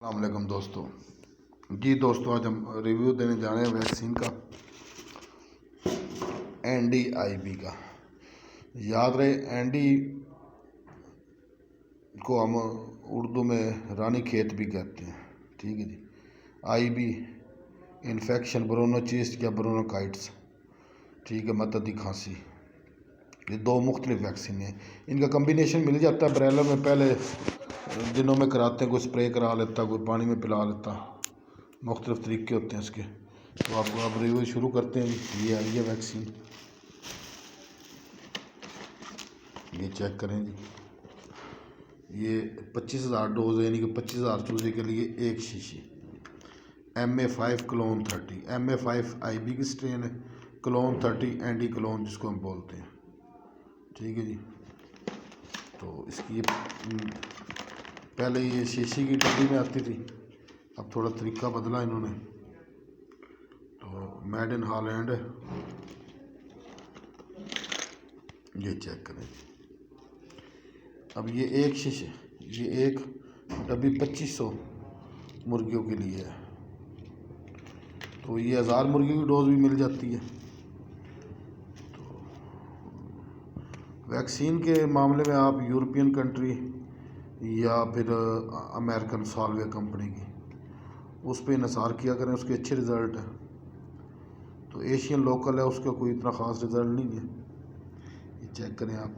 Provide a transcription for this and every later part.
السلام علیکم دوستو. جی دوستو، آج ہم ریویو دینے جا رہے ہیں ویکسین کا، NDIB کا. یاد رہے ND کو ہم اردو میں رانی کھیت بھی کہتے ہیں، ٹھیک ہے جی. IB انفیکشن برونوچیسٹ یا برونوکائٹس، ٹھیک ہے، معدی کھانسی. یہ دو مختلف ویکسین ہیں. ان کا کمبینیشن مل جاتا ہے برائلر میں. پہلے دنوں میں کراتے ہیں، کوئی اسپرے کرا لیتا، کوئی پانی میں پلا لیتا. مختلف طریقے ہوتے ہیں اس کے. تو آپ کو اب ریویو شروع کرتے ہیں. یہ آئی ہے ویکسین، یہ چیک کریں جی. یہ 25,000 ڈوز ہے، یعنی کہ 25,000 چوزے کے لیے ایک شیشی. MA5 کلون 30، MA5 IB کی سٹرین ہے، کلون 30 ND کلون جس کو ہم بولتے ہیں، ٹھیک ہے جی. تو اس کی پہلے یہ شیشی کی ڈبی میں آتی تھی، اب تھوڑا طریقہ بدلا انہوں نے. تو میڈ ان ہالینڈ ہے. یہ چیک کریں. اب یہ ایک شیشے، یہ ایک ڈبی 2500 مرغیوں کے لیے ہے. تو یہ 1000 مرغیوں کی ڈوز بھی مل جاتی ہے. تو ویکسین کے معاملے میں آپ یورپین کنٹری یا پھر امریکن سالوے کمپنی کی اس پہ انحصار کیا کریں، اس کے اچھے رزلٹ ہیں. تو ایشین لوکل ہے، اس کا کوئی اتنا خاص رزلٹ نہیں ہے. یہ چیک کریں آپ،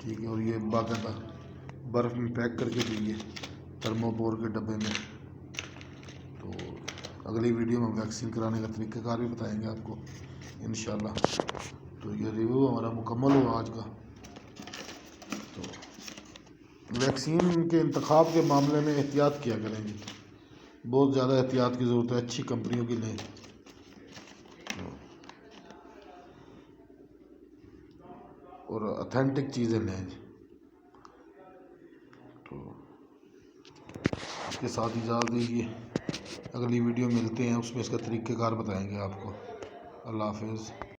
ٹھیک ہے. اور یہ باقاعدہ برف میں پیک کر کے دیے، تھرموبور کے ڈبے میں. تو اگلی ویڈیو میں ویکسین کرانے کا طریقہ کار بھی بتائیں گے آپ کو انشاءاللہ. تو یہ ریویو ہمارا مکمل ہوا آج کا. تو ویکسین کے انتخاب کے معاملے میں احتیاط کیا کریں گے، بہت زیادہ احتیاط کی ضرورت ہے. اچھی کمپنیوں کی لیں اور اتھینٹک چیزیں لیں. تو اس کے ساتھ اجازت دیجیے، اگلی ویڈیو ملتے ہیں، اس میں اس کا طریقہ کار بتائیں گے آپ کو. اللہ حافظ.